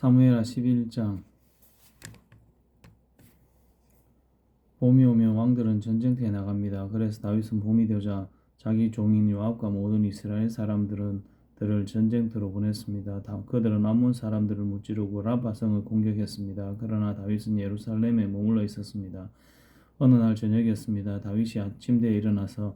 사무엘하 11장. 봄이 오면 왕들은 전쟁터에 나갑니다. 그래서 다윗은 봄이 되자 자기 종인 요압과 모든 이스라엘 사람들을 전쟁터로 보냈습니다. 그들은 암몬 사람들을 무찌르고 라바성을 공격했습니다. 그러나 다윗은 예루살렘에 머물러 있었습니다. 어느 날 저녁이었습니다. 다윗이 침대에 일어나서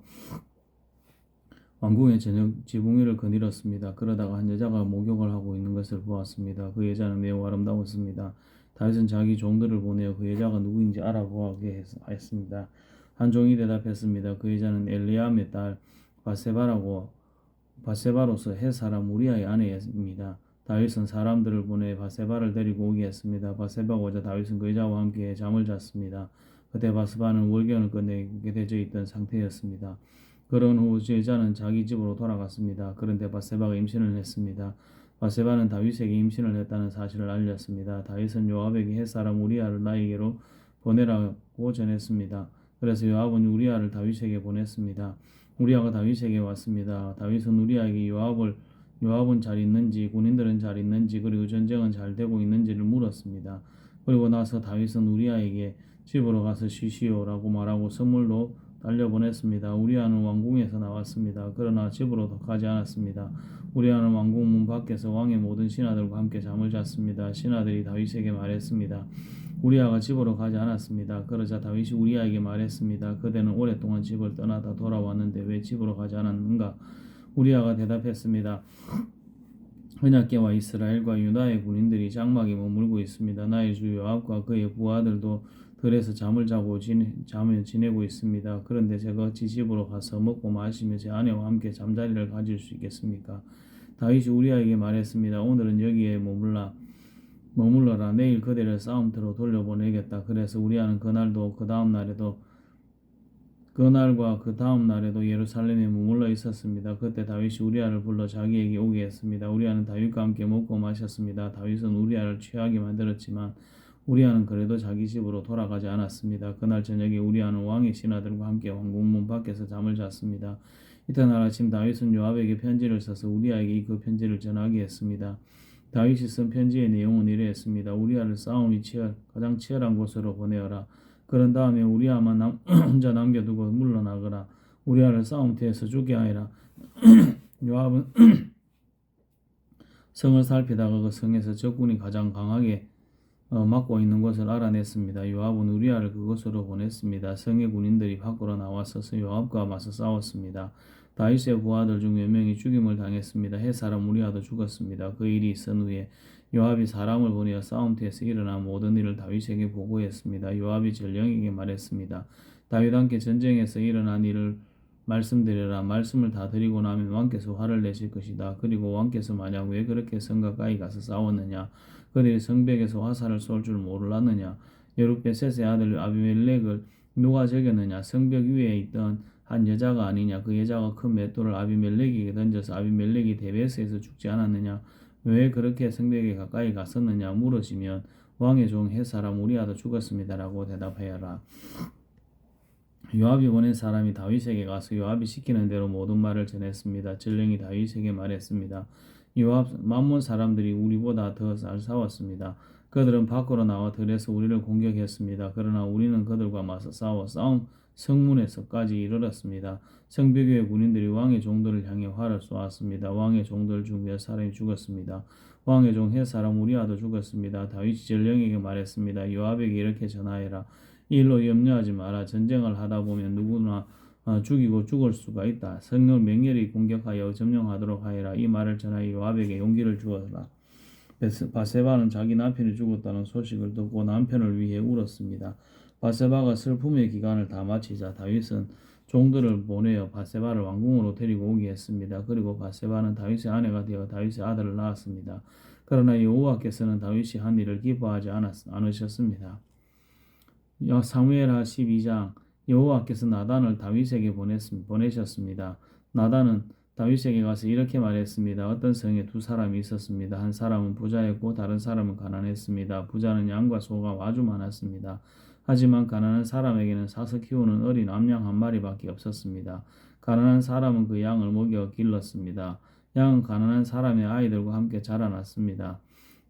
왕궁의 저녁 지붕 위를 거닐었습니다. 그러다가 한 여자가 목욕을 하고 있는 것을 보았습니다. 그 여자는 매우 아름다웠습니다. 다윗은 자기 종들을 보내어 그 여자가 누구인지 알아보게 했습니다. 한 종이 대답했습니다. 그 여자는 엘리암의 딸 바세바로서 헷 사람 우리아의 아내입니다. 다윗은 사람들을 보내 바세바를 데리고 오게 했습니다. 바세바가 오자 다윗은 그 여자와 함께 잠을 잤습니다. 그때 바세바는 월경을 끝내게 되어 있던 상태였습니다. 그런 후 여자는 자기 집으로 돌아갔습니다. 그런데 바세바가 임신을 했습니다. 바세바는 다윗에게 임신을 했다는 사실을 알렸습니다. 다윗은 요압에게 헷 사람 우리아를 나에게로 보내라고 전했습니다. 그래서 요압은 우리아를 다윗에게 보냈습니다. 우리아가 다윗에게 왔습니다. 다윗은 우리아에게 요압은 잘 있는지, 군인들은 잘 있는지, 그리고 전쟁은 잘 되고 있는지를 물었습니다. 그리고 나서 다윗은 우리아에게 집으로 가서 쉬시오라고 말하고 선물로 달려보냈습니다. 우리아는 왕궁에서 나왔습니다. 그러나 집으로 가지 않았습니다. 우리아는 왕궁 문 밖에서 왕의 모든 신하들과 함께 잠을 잤습니다. 신하들이 다윗에게 말했습니다. 우리아가 집으로 가지 않았습니다. 그러자 다윗이 우리아에게 말했습니다. 그대는 오랫동안 집을 떠나다 돌아왔는데 왜 집으로 가지 않았는가? 우리아가 대답했습니다. 언약궤와 이스라엘과 유다의 군인들이 장막에 머물고 있습니다. 나의 주 요압과 그의 부하들도 들에서 잠을 지내고 있습니다. 그런데 제가 어찌 집으로 가서 먹고 마시며 제 아내와 함께 잠자리를 가질 수 있겠습니까? 다윗이 우리아에게 말했습니다. 오늘은 여기에 머물러라. 내일 그대를 싸움터로 돌려보내겠다. 그래서 우리아는 그날과 그 다음 날에도 예루살렘에 머물러 있었습니다. 그때 다윗이 우리아를 불러 자기에게 오게 했습니다. 우리아는 다윗과 함께 먹고 마셨습니다. 다윗은 우리아를 취하게 만들었지만 우리아는 그래도 자기 집으로 돌아가지 않았습니다. 그날 저녁에 우리아는 왕의 신하들과 함께 왕궁문 밖에서 잠을 잤습니다. 이튿날 아침 다윗은 요압에게 편지를 써서 우리아에게 그 편지를 전하게 했습니다. 다윗이 쓴 편지의 내용은 이러했습니다. 우리아를 싸움이 가장 치열한 곳으로 보내어라. 그런 다음에 우리아만 혼자 남겨두고 물러나거라. 우리아를 싸움터에서 죽게 하여라. 요압은 성을 살피다가 그 성에서 적군이 가장 강하게 막고 있는 것을 알아냈습니다. 요압은 우리아를 그곳으로 보냈습니다. 성의 군인들이 밖으로 나와서 요압과 맞서 싸웠습니다. 다윗의 부하들 중 몇 명이 죽임을 당했습니다. 헷 사람 우리아도 죽었습니다. 그 일이 있은 후에 요압이 사람을 보내어 싸움터에서 일어난 모든 일을 다윗에게 보고했습니다. 요압이 전령에게 말했습니다. 다윗 함께 전쟁에서 일어난 일을 말씀드려라. 말씀을 다 드리고 나면 왕께서 화를 내실 것이다. 그리고 왕께서 만약 왜 그렇게 성 가까이 가서 싸웠느냐? 그들이 성벽에서 화살을 쏠 줄 몰랐느냐? 여룻베셋의 아들 아비멜렉을 누가 죽였느냐? 성벽 위에 있던 한 여자가 아니냐? 그 여자가 큰 맷돌을 아비멜렉에게 던져서 아비멜렉이 데베스에서 죽지 않았느냐? 왜 그렇게 성벽에 가까이 갔었느냐? 물으시면 왕의 종 헷 사람 우리아도 죽었습니다라고 대답하여라. 요압이 보낸 사람이 다윗에게 가서 요압이 시키는 대로 모든 말을 전했습니다. 전령이 다윗에게 말했습니다. 요압 만몬 사람들이 우리보다 더 잘 싸웠습니다. 그들은 밖으로 나와 들에서 우리를 공격했습니다. 그러나 우리는 그들과 맞서 싸워 싸움 성문에서까지 이르렀습니다. 성벽 위의 군인들이 왕의 종들을 향해 활을 쏘았습니다. 왕의 종들 중 몇 사람이 죽었습니다. 왕의 종 헷 사람 우리아도 죽었습니다. 다윗이 전령에게 말했습니다. 요압에게 이렇게 전하여라. 이 일로 염려하지 마라. 전쟁을 하다 보면 누구나 죽이고 죽을 수가 있다. 성을 맹렬히 공격하여 점령하도록 하여라. 이 말을 전하여 요압에게 용기를 주어라. 바세바는 자기 남편이 죽었다는 소식을 듣고 남편을 위해 울었습니다. 바세바가 슬픔의 기간을 다 마치자 다윗은 종들을 보내어 바세바를 왕궁으로 데리고 오게 했습니다. 그리고 바세바는 다윗의 아내가 되어 다윗의 아들을 낳았습니다. 그러나 여호와께서는 다윗이 한 일을 기뻐하지 않으셨습니다. 사무엘하 12장. 여호와께서 나단을 다윗에게 보내셨습니다. 나단은 다윗에게 가서 이렇게 말했습니다. 어떤 성에 두 사람이 있었습니다. 한 사람은 부자였고 다른 사람은 가난했습니다. 부자는 양과 소가 아주 많았습니다. 하지만 가난한 사람에게는 사서 키우는 어린 암양 한 마리밖에 없었습니다. 가난한 사람은 그 양을 먹여 길렀습니다. 양은 가난한 사람의 아이들과 함께 자라났습니다.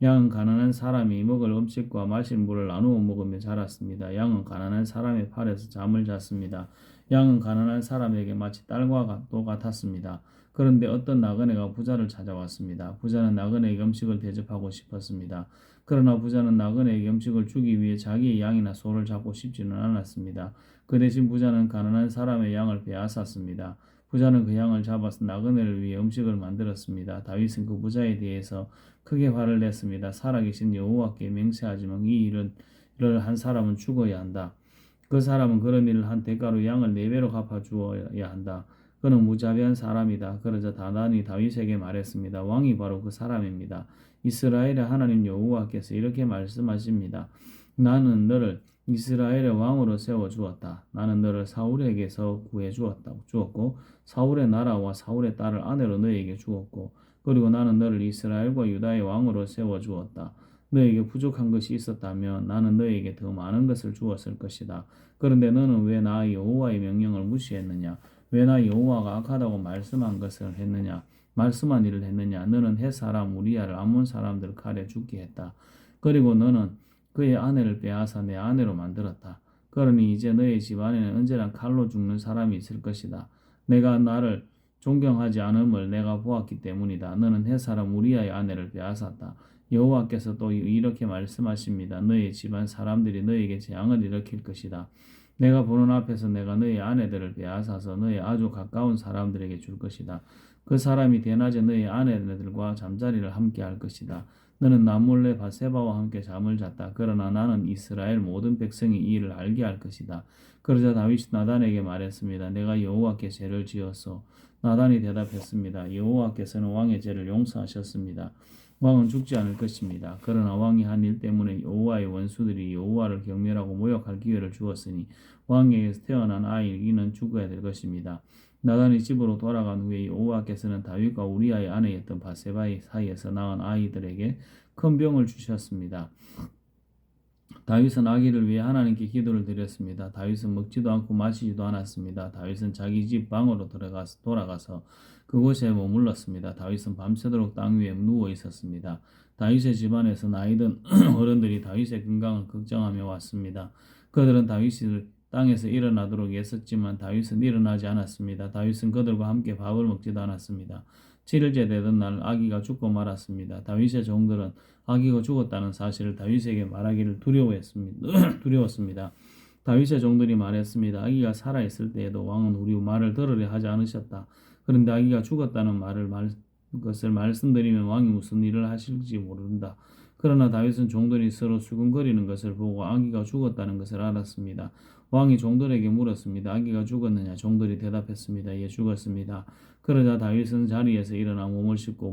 양은 가난한 사람이 먹을 음식과 마실 물을 나누어 먹으며 자랐습니다. 양은 가난한 사람의 팔에서 잠을 잤습니다. 양은 가난한 사람에게 마치 딸과 같았습니다. 그런데 어떤 나그네가 부자를 찾아왔습니다. 부자는 나그네에게 음식을 대접하고 싶었습니다. 그러나 부자는 나그네에게 음식을 주기 위해 자기의 양이나 소를 잡고 싶지는 않았습니다. 그 대신 부자는 가난한 사람의 양을 빼앗았습니다. 부자는 그 양을 잡아서 나그네를 위해 음식을 만들었습니다. 다윗은 그 부자에 대해서 크게 화를 냈습니다. 살아계신 여호와께 맹세하지만 이 일을 한 사람은 죽어야 한다. 그 사람은 그런 일을 한 대가로 양을 4배로 갚아 주어야 한다. 그는 무자비한 사람이다. 그러자 다단이 다윗에게 말했습니다. 왕이 바로 그 사람입니다. 이스라엘의 하나님 여호와께서 이렇게 말씀하십니다. 나는 너를 이스라엘의 왕으로 세워 주었다. 나는 너를 사울에게서 구해 주었고 사울의 나라와 사울의 딸을 아내로 너에게 주었고 그리고 나는 너를 이스라엘과 유다의 왕으로 세워 주었다. 너에게 부족한 것이 있었다면 나는 너에게 더 많은 것을 주었을 것이다. 그런데 너는 왜 나 여호와의 명령을 무시했느냐? 왜 나 여호와가 악하다고 말씀한 것을 했느냐? 말씀한 일을 했느냐? 너는 헷 사람 우리야를 암몬 사람들 칼에 죽게 했다. 그리고 너는 그의 아내를 빼앗아 내 아내로 만들었다. 그러니 이제 너의 집안에는 언제나 칼로 죽는 사람이 있을 것이다. 내가 나를 존경하지 않음을 내가 보았기 때문이다. 너는 헷 사람 우리야의 아내를 빼앗았다. 여호와께서 또 이렇게 말씀하십니다. 너의 집안 사람들이 너에게 재앙을 일으킬 것이다. 내가 보는 앞에서 내가 너의 아내들을 빼앗아서 너의 아주 가까운 사람들에게 줄 것이다. 그 사람이 대낮에 너의 아내들과 잠자리를 함께 할 것이다. 너는 나 몰래 바세바와 함께 잠을 잤다. 그러나 나는 이스라엘 모든 백성이 이 일을 알게 할 것이다. 그러자 다윗이 나단에게 말했습니다. 내가 여호와께 죄를 지었소. 나단이 대답했습니다. 여호와께서는 왕의 죄를 용서하셨습니다. 왕은 죽지 않을 것입니다. 그러나 왕이 한 일 때문에 여호와의 원수들이 여호와를 경멸하고 모욕할 기회를 주었으니 왕에게서 태어난 아이는 죽어야 될 것입니다. 나단이 집으로 돌아간 후에 여호와께서는 다윗과 우리아의 아내였던 바세바의 사이에서 낳은 아이들에게 큰 병을 주셨습니다. 다윗은 아기를 위해 하나님께 기도를 드렸습니다. 다윗은 먹지도 않고 마시지도 않았습니다. 다윗은 자기 집 방으로 돌아가서 그곳에 머물렀습니다. 다윗은 밤새도록 땅 위에 누워 있었습니다. 다윗의 집안에서 나이든 어른들이 다윗의 건강을 걱정하며 왔습니다. 그들은 다윗이 땅에서 일어나도록 애썼지만 다윗은 일어나지 않았습니다. 다윗은 그들과 함께 밥을 먹지도 않았습니다. 7일째 되던 날 아기가 죽고 말았습니다. 다윗의 종들은 아기가 죽었다는 사실을 다윗에게 말하기를 두려웠습니다. 다윗의 종들이 말했습니다. 아기가 살아있을 때에도 왕은 우리 말을 들으려 하지 않으셨다. 그런데 아기가 죽었다는 것을 말씀드리면 왕이 무슨 일을 하실지 모른다. 그러나 다윗은 종들이 서로 수군거리는 것을 보고 아기가 죽었다는 것을 알았습니다. 왕이 종들에게 물었습니다. 아기가 죽었느냐? 종들이 대답했습니다. 예, 죽었습니다. 그러자 다윗은 자리에서 일어나 몸을 씻고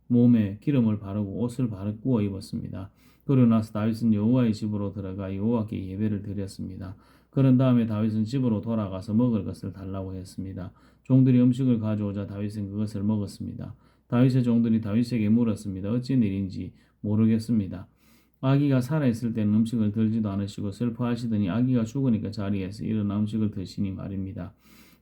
몸에 기름을 바르고 옷을 바르고 입었습니다. 그러고 나서 다윗은 여호와의 집으로 들어가 여호와께 예배를 드렸습니다. 그런 다음에 다윗은 집으로 돌아가서 먹을 것을 달라고 했습니다. 종들이 음식을 가져오자 다윗은 그것을 먹었습니다. 다윗의 종들이 다윗에게 물었습니다. 어찌 일인지 모르겠습니다. 아기가 살아있을 때는 음식을 들지도 않으시고 슬퍼하시더니 아기가 죽으니까 자리에서 일어나 음식을 드시니 말입니다.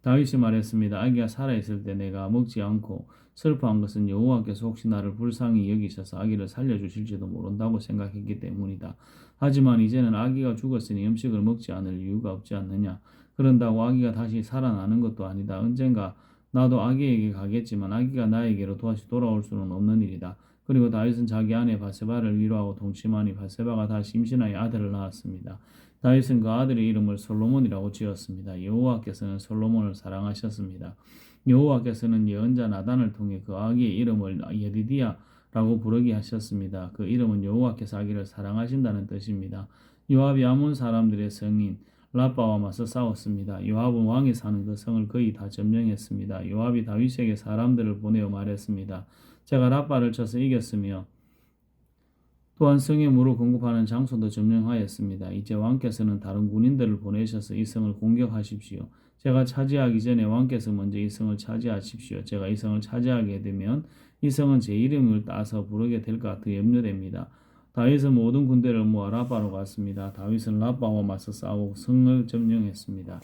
다윗이 말했습니다. 아기가 살아있을 때 내가 먹지 않고 슬퍼한 것은 여호와께서 혹시 나를 불쌍히 여기셔서 아기를 살려주실지도 모른다고 생각했기 때문이다. 하지만 이제는 아기가 죽었으니 음식을 먹지 않을 이유가 없지 않느냐. 그런다고 아기가 다시 살아나는 것도 아니다. 언젠가 나도 아기에게 가겠지만 아기가 나에게로 다시 돌아올 수는 없는 일이다. 그리고 다윗은 자기 아내 바세바를 위로하고 동침하니 바세바가 다시 임신하여 아들을 낳았습니다. 다윗은 그 아들의 이름을 솔로몬이라고 지었습니다. 여호와께서는 솔로몬을 사랑하셨습니다. 여호와께서는 예언자 나단을 통해 그 아기의 이름을 예디디야라고 부르게 하셨습니다. 그 이름은 여호와께서 아기를 사랑하신다는 뜻입니다. 요압이 아몬 사람들의 성인 라빠와 맞서 싸웠습니다. 요압은 왕이 사는 그 성을 거의 다 점령했습니다. 요압이 다윗에게 사람들을 보내어 말했습니다. 제가 라빠를 쳐서 이겼으며 또한 성의 물을 공급하는 장소도 점령하였습니다. 이제 왕께서는 다른 군인들을 보내셔서 이 성을 공격하십시오. 제가 차지하기 전에 왕께서 먼저 이 성을 차지하십시오. 제가 이 성을 차지하게 되면 이 성은 제 이름을 따서 부르게 될 것 같아 염려됩니다. 다윗은 모든 군대를 모아 라빠로 갔습니다. 다윗은 라빠와 맞서 싸우고 성을 점령했습니다.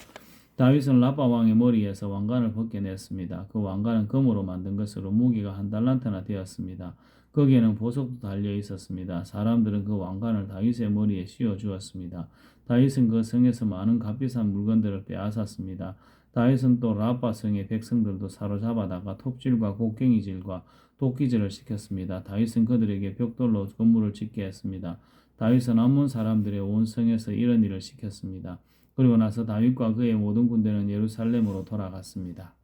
다윗은 라빠 왕의 머리에서 왕관을 벗겨냈습니다. 그 왕관은 금으로 만든 것으로 무게가 한 달란트나 되었습니다. 거기에는 보석도 달려 있었습니다. 사람들은 그 왕관을 다윗의 머리에 씌워 주었습니다. 다윗은 그 성에서 많은 값비싼 물건들을 빼앗았습니다. 다윗은 또 라빠 성의 백성들도 사로잡아다가 톱질과 곡괭이질과 도끼질을 시켰습니다. 다윗은 그들에게 벽돌로 건물을 짓게 했습니다. 다윗은 암몬 사람들의 온 성에서 이런 일을 시켰습니다. 그리고 나서 다윗과 그의 모든 군대는 예루살렘으로 돌아갔습니다.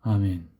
아멘.